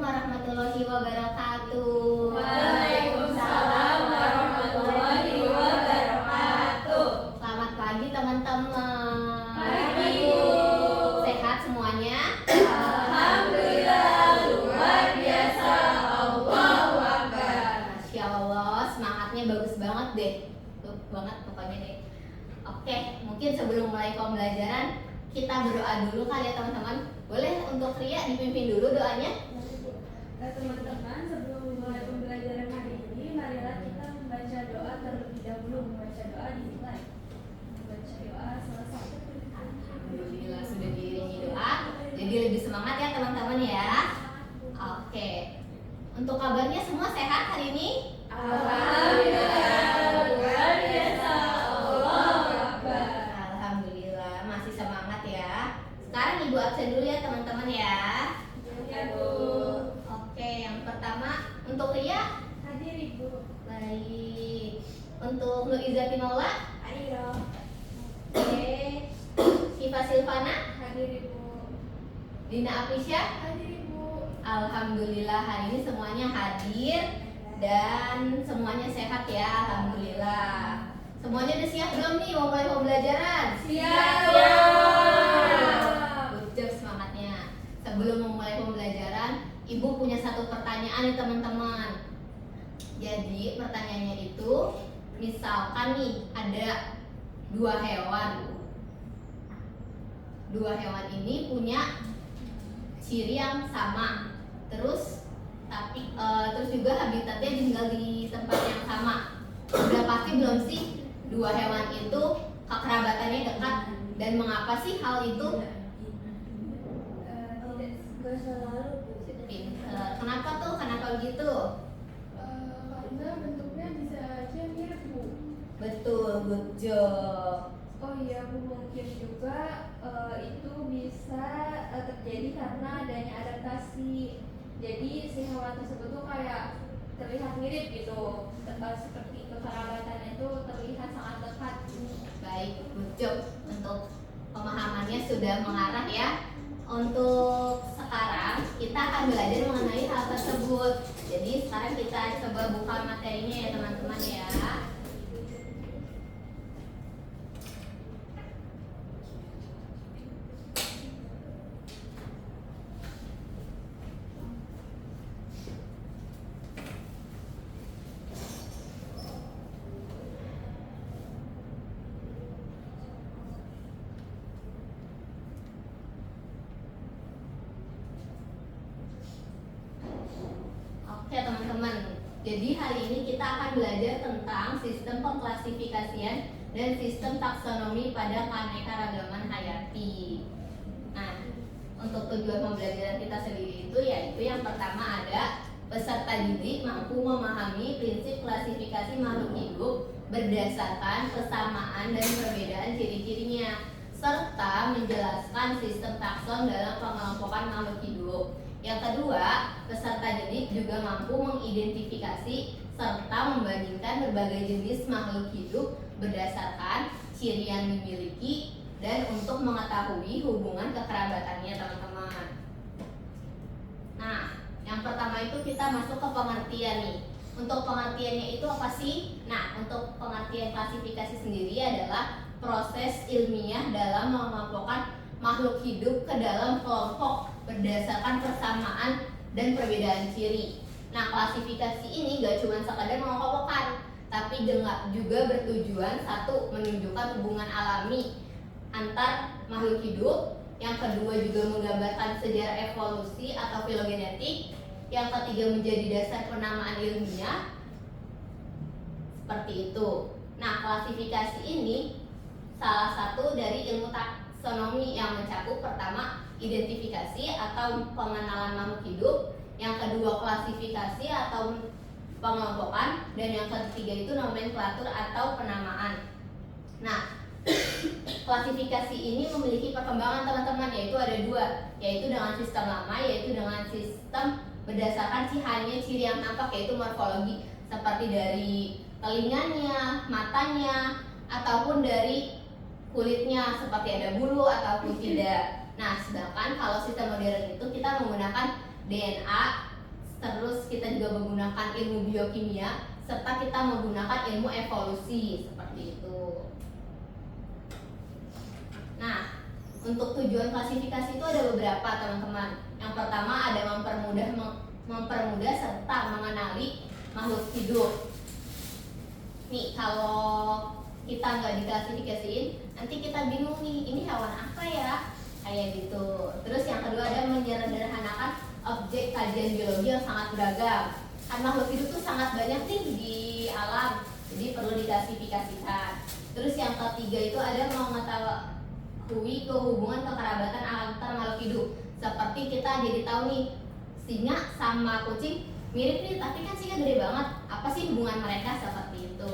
warahmatullahi wabarakatuh. Waalaikumsalam warahmatullahi wabarakatuh. Selamat pagi teman-teman. Pagi, Bu. Sehat semuanya? Alhamdulillah, luar biasa. Allahu Akbar. Masya Allah, semangatnya bagus banget deh. Tuh banget pokoknya deh. Oke, mungkin sebelum mulai pembelajaran kita berdoa dulu kali ya teman-teman. Boleh untuk Ria dipimpin dulu doanya? Teman-teman, sebelum mulai pembelajaran hari ini, marilah kita membaca doa terlebih dahulu. Membaca doa dimulai. Membaca doa selesai. Alhamdulillah sudah diiringi doa. Jadi lebih semangat ya teman-teman ya. Oke. Untuk kabarnya semua sehat hari ini? Alhamdulillah, luar biasa. Allahu Akbar. Alhamdulillah masih semangat ya. Sekarang Ibu absen dulu ya teman-teman ya. Ya, Bu. Oke, yang pertama untuk Ria. Hadir Ibu. Baik. Untuk Nuizati Maula. Ayo. Oke. Syifa Silvana. Hadir Ibu. Dina Afisya. Hadir Ibu. Alhamdulillah hari ini semuanya hadir dan semuanya sehat ya. Alhamdulillah. Semuanya udah siap belum nih mau mulai pembelajaran? Siap. Good job semangatnya. Sebelum memulai pembelajaran, Ibu punya satu pertanyaan nih teman-teman. Jadi pertanyaannya itu, misalkan nih ada dua hewan. Dua hewan ini punya ciri yang sama. Terus juga habitatnya tinggal di tempat yang sama. Udah pasti belum sih dua hewan itu kekerabatannya dekat dan mengapa sih hal itu? Tidak selalu. Kenapa tuh? Kenapa begitu? Karena bentuknya bisa aja mirip Bu. Betul, good job. Oh iya Bu, mungkin juga itu bisa terjadi karena adanya adaptasi. Jadi si hewan tersebut tuh kayak terlihat mirip gitu, seperti kekerabatannya itu terlihat sangat dekat. Baik, good job. Untuk pemahamannya sudah mengarah ya. Untuk sekarang kita akan belajar mengenai hal tersebut. Jadi sekarang kita coba buka materinya ya teman-teman ya. Oke teman-teman, jadi hari ini kita akan belajar tentang sistem pengklasifikasian dan sistem taksonomi pada keanekaragaman hayati. Nah, untuk tujuan pembelajaran kita sendiri itu yaitu yang pertama ada peserta didik mampu memahami prinsip klasifikasi makhluk hidup berdasarkan kesamaan dan perbedaan ciri-cirinya, serta menjelaskan sistem takson dalam pengelompokan makhluk hidup. Yang kedua, peserta didik juga mampu mengidentifikasi serta membandingkan berbagai jenis makhluk hidup berdasarkan ciri yang dimiliki dan untuk mengetahui hubungan kekerabatannya teman-teman. Nah, yang pertama itu kita masuk ke pengertian nih. Untuk pengertiannya itu apa sih? Nah, untuk pengertian klasifikasi sendiri adalah proses ilmiah dalam mengelompokkan makhluk hidup ke dalam kelompok berdasarkan persamaan dan perbedaan ciri. Nah, klasifikasi ini gak cuma sekadar mengelompokkan, tapi juga bertujuan satu, menunjukkan hubungan alami antar makhluk hidup. Yang kedua juga menggambarkan sejarah evolusi atau filogenetik. Yang ketiga menjadi dasar penamaan ilmiah. Seperti itu. Nah, klasifikasi ini salah satu dari ilmu taksonomi yang mencakup pertama identifikasi atau pengenalan makhluk hidup, yang kedua klasifikasi atau pengelompokan, dan yang ketiga itu nomenklatur atau penamaan. Nah, klasifikasi ini memiliki perkembangan teman-teman, yaitu ada dua, yaitu dengan sistem lama, yaitu dengan sistem berdasarkan hanya ciri yang nampak, yaitu morfologi, seperti dari telinganya, matanya, ataupun dari kulitnya seperti ada bulu ataupun tidak. Nah, sedangkan kalau sistem modern itu kita menggunakan DNA terus kita juga menggunakan ilmu biokimia, serta kita menggunakan ilmu evolusi seperti itu. Nah, untuk tujuan klasifikasi itu ada beberapa teman-teman. Yang pertama ada mempermudah serta mengenali makhluk hidup. Nih, kalau kita nggak diklasifikasiin, nanti kita bingung nih, ini hewan apa ya? Kayak gitu. Terus yang kedua ada menyederhanakan objek kajian biologi yang sangat beragam. Kan makhluk hidup tuh sangat banyak nih di alam, jadi perlu diklasifikasikan. Terus yang ketiga itu ada mengetahui kehubungan kekerabatan antar makhluk hidup. Seperti kita jadi tahu nih, singa sama kucing mirip nih, tapi kan singa gede banget. Apa sih hubungan mereka seperti itu?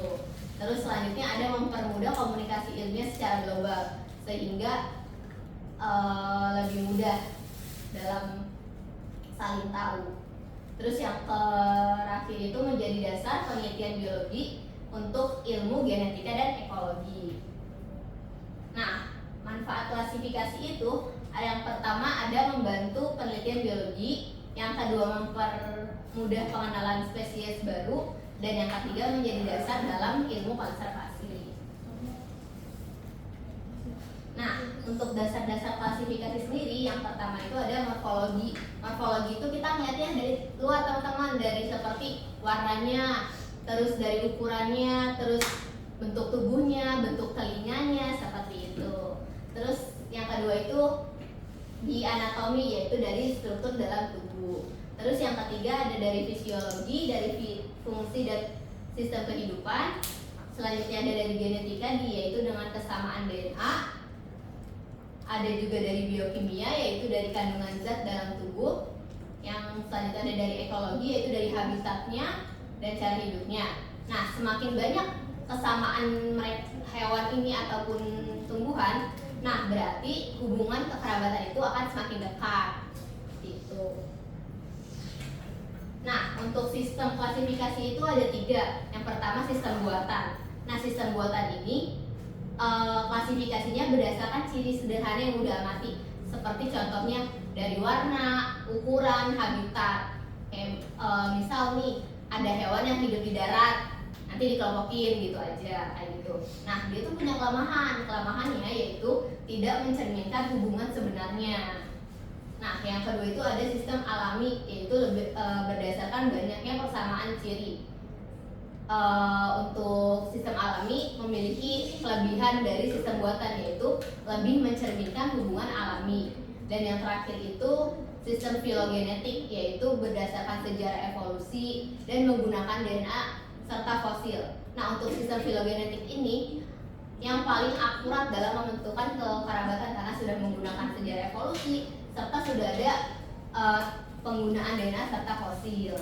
Terus selanjutnya ada mempermudah komunikasi ilmiah secara global sehingga lebih mudah dalam saling tahu. Terus yang terakhir itu menjadi dasar penelitian biologi untuk ilmu genetika dan ekologi. Nah, manfaat klasifikasi itu yang pertama ada membantu penelitian biologi, yang kedua mempermudah pengenalan spesies baru, dan yang ketiga menjadi dasar dalam ilmu konservasi. Nah, untuk dasar-dasar klasifikasi sendiri, yang pertama itu ada morfologi. Morfologi itu kita melihatnya dari luar teman-teman, dari seperti warnanya, terus dari ukurannya, terus bentuk tubuhnya, bentuk telinganya, seperti itu. Terus yang kedua itu di anatomi, yaitu dari struktur dalam tubuh. Terus yang ketiga ada dari fisiologi, dari fungsi dan sistem kehidupan. Selanjutnya ada dari genetika, yaitu dengan kesamaan DNA. Ada juga dari biokimia, yaitu dari kandungan zat dalam tubuh. Yang selanjutnya ada dari ekologi, yaitu dari habitatnya dan cara hidupnya. Nah, semakin banyak kesamaan hewan ini ataupun tumbuhan, nah berarti hubungan kekerabatan itu akan semakin dekat. Gitu. Nah, untuk sistem klasifikasi itu ada 3. Yang pertama sistem buatan. Nah, sistem buatan ini klasifikasinya berdasarkan ciri sederhana yang mudah amati, seperti contohnya dari warna, ukuran, habitat. Misal nih ada hewan yang hidup di darat, nanti dikelompokin gitu aja, kayak gitu. Nah, dia tuh punya kelemahannya yaitu tidak mencerminkan hubungan sebenarnya. Nah, yang kedua itu ada sistem alami, yaitu berdasarkan banyaknya persamaan ciri. Untuk sistem alami memiliki kelebihan dari sistem buatan, yaitu lebih mencerminkan hubungan alami. Dan yang terakhir itu sistem filogenetik, yaitu berdasarkan sejarah evolusi dan menggunakan DNA serta fosil. Nah, untuk sistem filogenetik ini yang paling akurat dalam menentukan kekerabatan karena sudah menggunakan sejarah evolusi serta sudah ada penggunaan DNA serta fosil.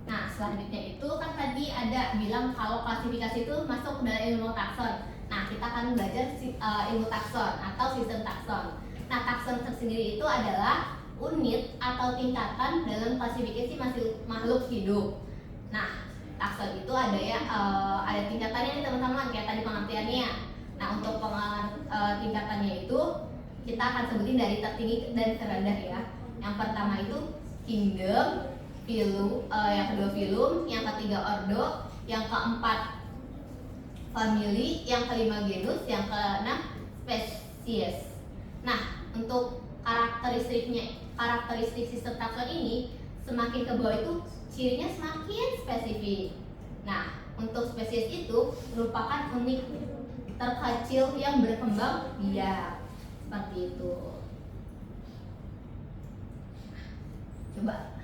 Nah, selanjutnya itu kan tadi ada bilang kalau klasifikasi itu masuk ke dalam ilmu takson. Nah, kita akan belajar ilmu takson atau sistem takson. Nah, takson tersendiri itu adalah unit atau tingkatan dalam klasifikasi makhluk hidup. Nah, takson itu ada ada tingkatannya nih teman-teman, kayak tadi pengertiannya. Nah, untuk tingkatannya itu kita akan sebutin dari tertinggi dan terendah ya. Yang pertama itu kingdom, filum, yang kedua filum, yang ketiga ordo, yang keempat family, yang kelima genus, yang keenam spesies. Nah, untuk karakteristik sistem takson ini semakin ke bawah itu cirinya semakin spesifik. Nah, untuk spesies itu merupakan unik terkecil yang berkembang biak, seperti itu. Coba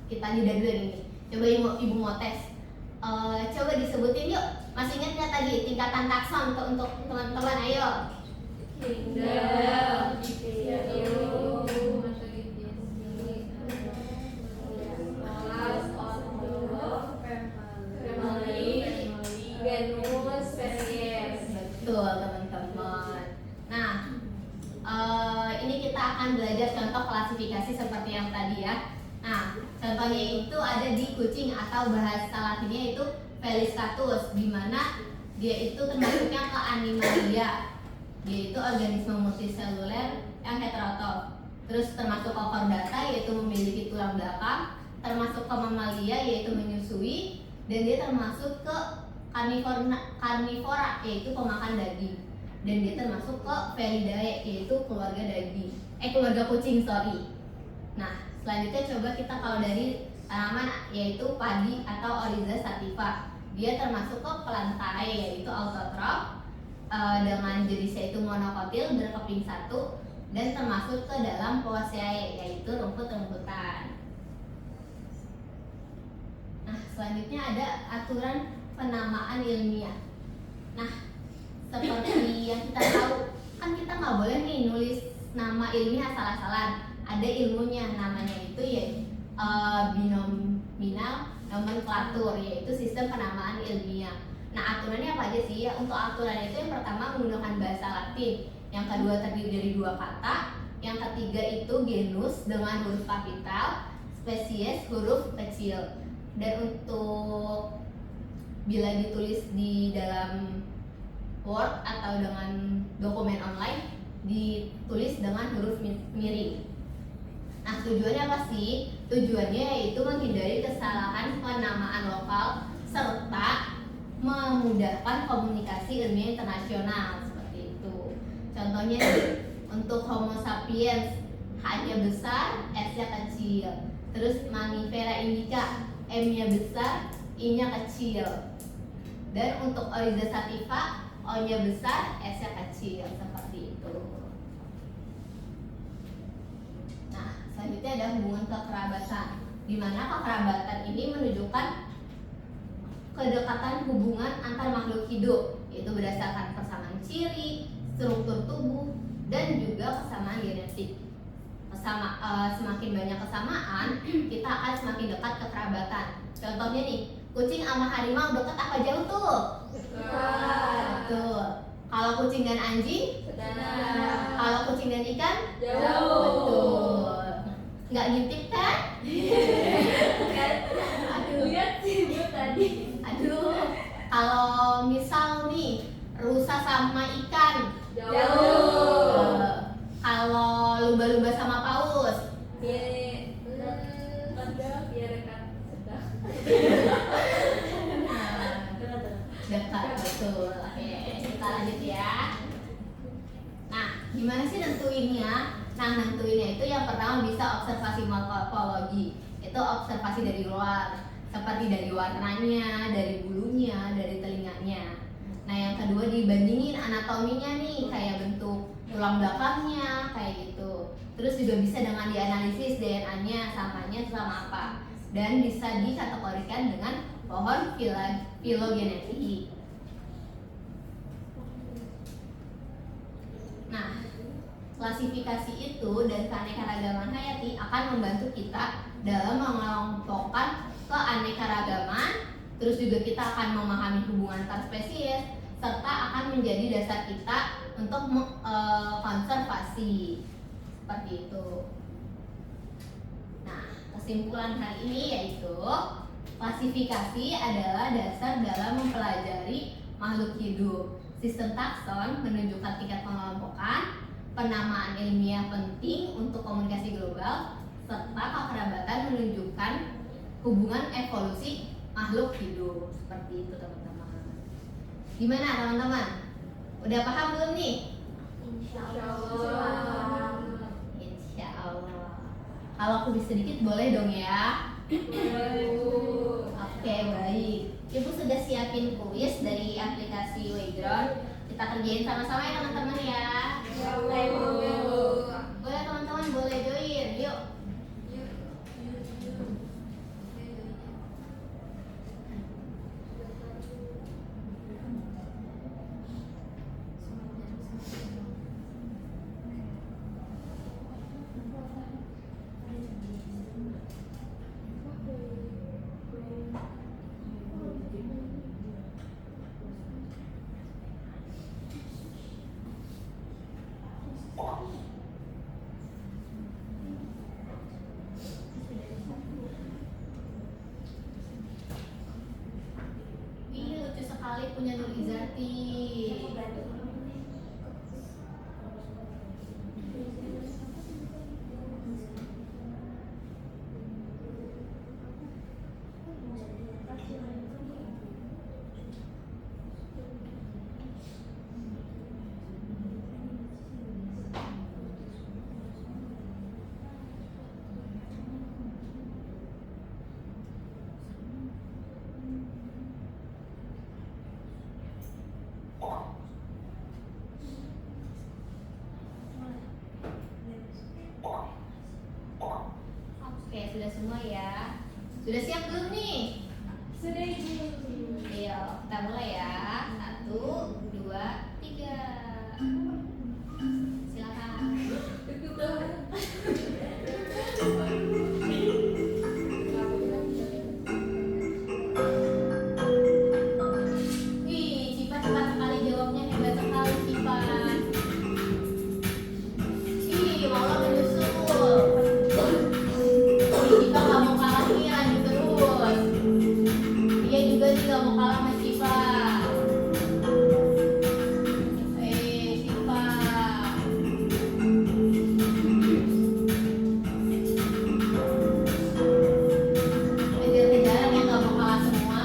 kita jeda dulu nih. Coba ibu mau tes. Coba disebutin yuk. Masih ingat nggak tadi tingkatan takson untuk teman-teman? Ayo. Kingdom, Kelas, ordo, family, genus, spesies. Betul teman-teman. Nah, ini kita akan belajar contoh klasifikasi seperti yang tadi ya. Nah, contohnya itu ada di kucing atau bahasa latinnya itu Felis catus, di mana dia itu termasuknya ke Animalia. Dia itu organisme multiseluler yang heterotrof. Terus termasuk chordata yaitu memiliki tulang belakang, termasuk ke mamalia yaitu menyusui, dan dia termasuk ke karnivora yaitu pemakan daging, dan dia termasuk ke Felidae yaitu keluarga keluarga kucing, sorry. Nah, selanjutnya coba kita kalau dari tanaman yaitu padi atau Oryza sativa, dia termasuk ke Plantae yaitu autotrof dengan jenisnya itu monokotil berkeping satu, dan termasuk ke dalam Poaceae yaitu rumput-rumputan. Nah, selanjutnya ada aturan penamaan ilmiah. Nah, seperti yang kita tahu, kan kita nggak boleh nih nulis nama ilmiah asal-asalan. Ada ilmunya, namanya itu ya binominal nomenklatur, yaitu sistem penamaan ilmiah. Nah, aturannya apa aja sih ya? Untuk aturan itu yang pertama menggunakan bahasa Latin, yang kedua terdiri dari 2 kata, yang ketiga itu genus dengan huruf kapital, spesies huruf kecil. Dan untuk bila ditulis di dalam Word atau dengan dokumen online, ditulis dengan huruf miring. Nah, tujuannya apa sih? Tujuannya yaitu menghindari kesalahan penamaan lokal serta memudahkan komunikasi ilmiah internasional, seperti itu. Contohnya untuk Homo sapiens, H-nya besar, S-nya kecil. Terus Mammifera indica, M-nya besar, I-nya kecil. Dan untuk Oryza sativa, O-nya besar, S-nya kecil, seperti itu. Nah, selanjutnya ada hubungan kekerabatan, di mana kekerabatan ini menunjukkan kedekatan hubungan antar makhluk hidup, yaitu berdasarkan kesamaan ciri, struktur tubuh, dan juga kesamaan genetik. Semakin banyak kesamaan, kita akan semakin dekat kekerabatan. Contohnya nih, kucing sama harimau dekat apa jauh tuh? Dekat. Betul. Kalau kucing dan anjing? Dekat. Kalau kucing dan ikan? Jauh. Betul. Nggak ngintip kan? Aduh, lihat sih Bu tadi. Aduh. Kalau misal nih, rusa sama ikan? Jauh. Kalau lumba-lumba sama paus? Dekat, betul. Oke, kita lanjut ya. Nah, gimana sih nentuinnya? Nah, nentuinnya itu yang pertama bisa observasi morfologi. Itu observasi dari luar, seperti dari warnanya, dari bulunya, dari telinganya. Nah, yang kedua dibandingin anatominya nih, kayak bentuk tulang belakangnya, kayak gitu. Terus juga bisa dengan dianalisis DNA-nya, samanya sama apa. Dan bisa dikategorikan dengan pohon filogenetik. Nah, klasifikasi itu dan keanekaragaman hayati akan membantu kita dalam mengelompokkan keanekaragaman. Terus juga kita akan memahami hubungan antar spesies, serta akan menjadi dasar kita untuk konservasi, seperti itu. Nah, kesimpulan hari ini yaitu klasifikasi adalah dasar dalam mempelajari makhluk hidup. Sistem takson menunjukkan tingkat pengelompokan, penamaan ilmiah penting untuk komunikasi global, serta kekerabatan menunjukkan hubungan evolusi makhluk hidup. Seperti itu teman-teman. Gimana teman-teman? Udah paham belum nih? Insyaallah. Insyaallah. Kalau aku bisa sedikit boleh dong ya? Oke, baik. Ibu sudah siapin kuis dari aplikasi Wayground. Kita kerjain sama-sama ya teman-teman ya. Boleh teman-teman, boleh join. Yuk. Ih, lucu sekali punya Nur Izati. sudah semua ya. Sudah siap belum nih? Sudah Ibu. Ayo, kita mulai ya. 1, 2, 3. Silakan. Wih, Cipa cepat sekali jawabnya, hebat sekali Cipa. Ih, malah menyusul. Cipa gak mau kalah nih, lanjut terus. Dia juga sih gak mau kalah sama Cipa. Cipa. Kejar-kejaran yang gak mau kalah semua.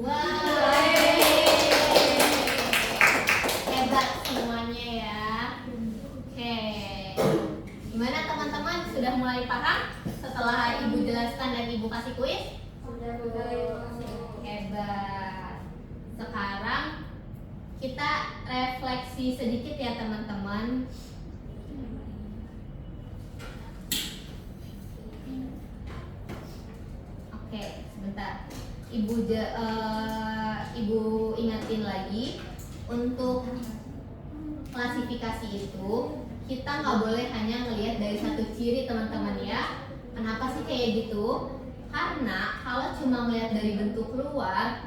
Wah, hebat semuanya ya. Oke, gimana teman-teman, sudah mulai paham setelah Ibu jelaskan dan Ibu kasih kuis? Sudah Hebat. Sekarang kita refleksi sedikit ya teman-teman. Oke, sebentar. Ibu ingatin lagi, untuk klasifikasi itu kita nggak boleh hanya ngelihat dari satu ciri teman-teman ya. Kenapa sih kayak gitu? Karena kalau cuma melihat dari bentuk luar,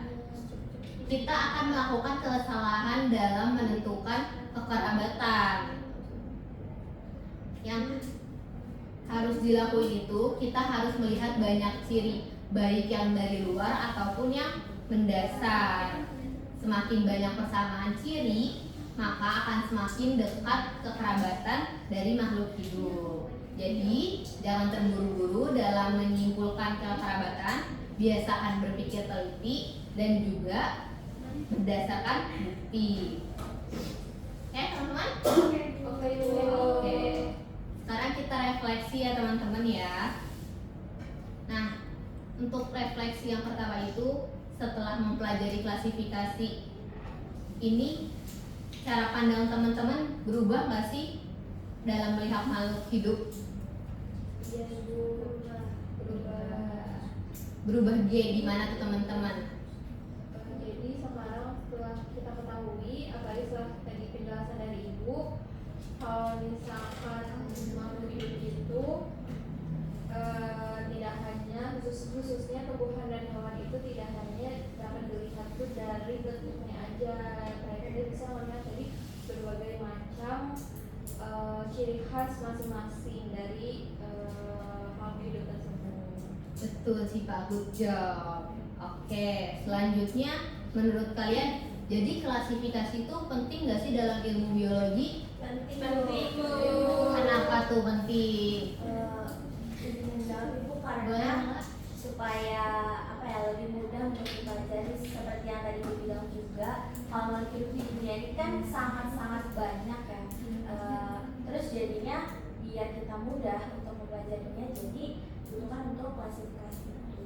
kita akan melakukan kesalahan dalam menentukan kekerabatan. Yang harus dilakuin itu, kita harus melihat banyak ciri, baik yang dari luar ataupun yang mendasar. Semakin banyak persamaan ciri, maka akan semakin dekat kekerabatan dari makhluk hidup. Jadi, jangan terburu-buru dalam menyimpulkan kekerabatan, biasakan berpikir teliti dan juga berdasarkan bukti. Oke, teman-teman? Oke. Sekarang kita refleksi ya teman-teman ya. Nah, untuk refleksi yang pertama itu, setelah mempelajari klasifikasi ini, cara pandang teman-teman berubah nggak sih dalam melihat makhluk hidup? Berubah gimana tuh teman-teman? Jadi sekarang setelah kita ketahui, apalagi setelah tadi penjelasan dari Ibu, kalau misalkan makhluk hidup itu tidak hanya khususnya tumbuhan dan hewan itu tidak hanya dapat dilihat tuh dari bentuknya aja, mereka dia bisa melihat dari berbagai macam ciri khas masing-masing dari makhluk hidup tersebut. Betul sih Pak, good job. Oke, selanjutnya menurut kalian, jadi klasifikasi itu penting nggak sih dalam ilmu biologi? Penting. Kenapa tuh penting? Karena supaya lebih mudah untuk dipelajari, seperti yang tadi Ibu bilang juga, kalau makhluk hidup di dunia ini kan sangat-sangat banyak ya. Terus jadinya biar kita mudah untuk mempelajarinya, jadi butuhkan untuk klasifikasi itu.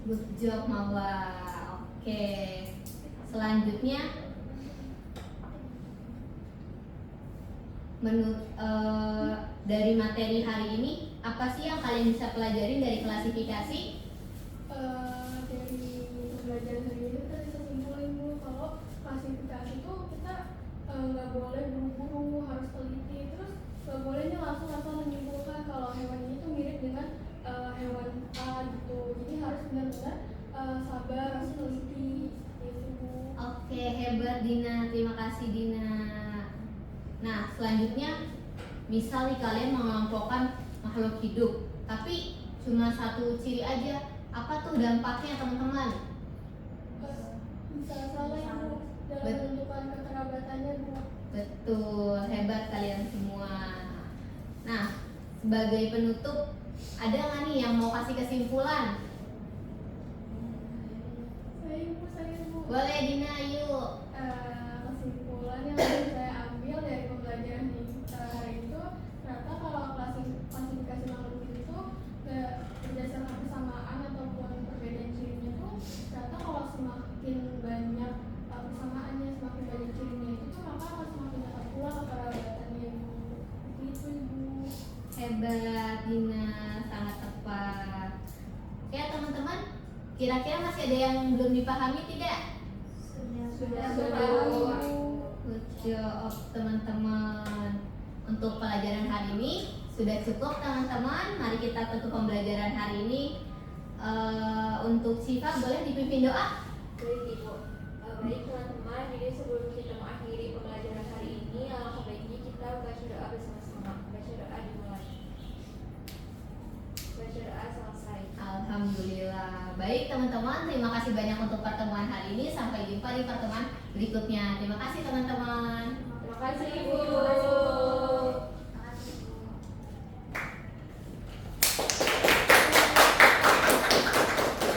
Good job Mawar. Oke, selanjutnya dari materi hari ini, apa sih yang kalian bisa pelajarin dari klasifikasi? Dari pembelajaran hari ini kita bisa simpulin Bu, kalau klasifikasi itu kita nggak boleh buru-buru, harus teliti, terus nggak bolehnya langsung menyimpulkan kalau hewan ini tuh mirip dengan hewan A gitu. Jadi harus benar-benar benar-benar sabar, harus teliti gitu Bu. Oke, hebat Dina. Terima kasih Dina. Nah, selanjutnya misal nih kalian mengelompokkan makhluk hidup, tapi cuma satu ciri aja. Apa tuh dampaknya teman-teman? Bisa salah ya Bu dalam menentukan kekerabatannya Bu. Betul, hebat kalian semua. Nah, sebagai penutup, ada nggak nih yang mau kasih kesimpulan? Saya Bu. Boleh Dina, yuk. Kesimpulan yang bisa saya ambil dari pembelajaran hari itu, ternyata kalau klasifikasi makhluk hidup itu nggak berdasarkan kesamaan ataupun perbedaan cirinya tuh, ternyata kalau semakin banyak persamaannya, semakin banyak cirinya itu tuh, maka akan semakin dekat pula kekerabatannya Bu. Begitu Ibu. Hebat Dina, sangat tepat. Oke teman-teman, kira-kira masih ada yang belum dipahami tidak? Sudah. Good job teman-teman. Untuk pelajaran hari ini sudah cukup teman-teman. Mari kita tutup pembelajaran hari ini. Untuk Syifa boleh dipimpin doa? Baik Ibu. Baik teman-teman, jadi sebelum kita mengakhiri pembelajaran hari ini, alangkah baiknya kita baca doa bersama-sama. Baca doa dimulai. Baca doa selesai. Alhamdulillah. Baik teman-teman, terima kasih banyak untuk pertemuan hari ini. Sampai jumpa di pertemuan berikutnya. Terima kasih teman-teman.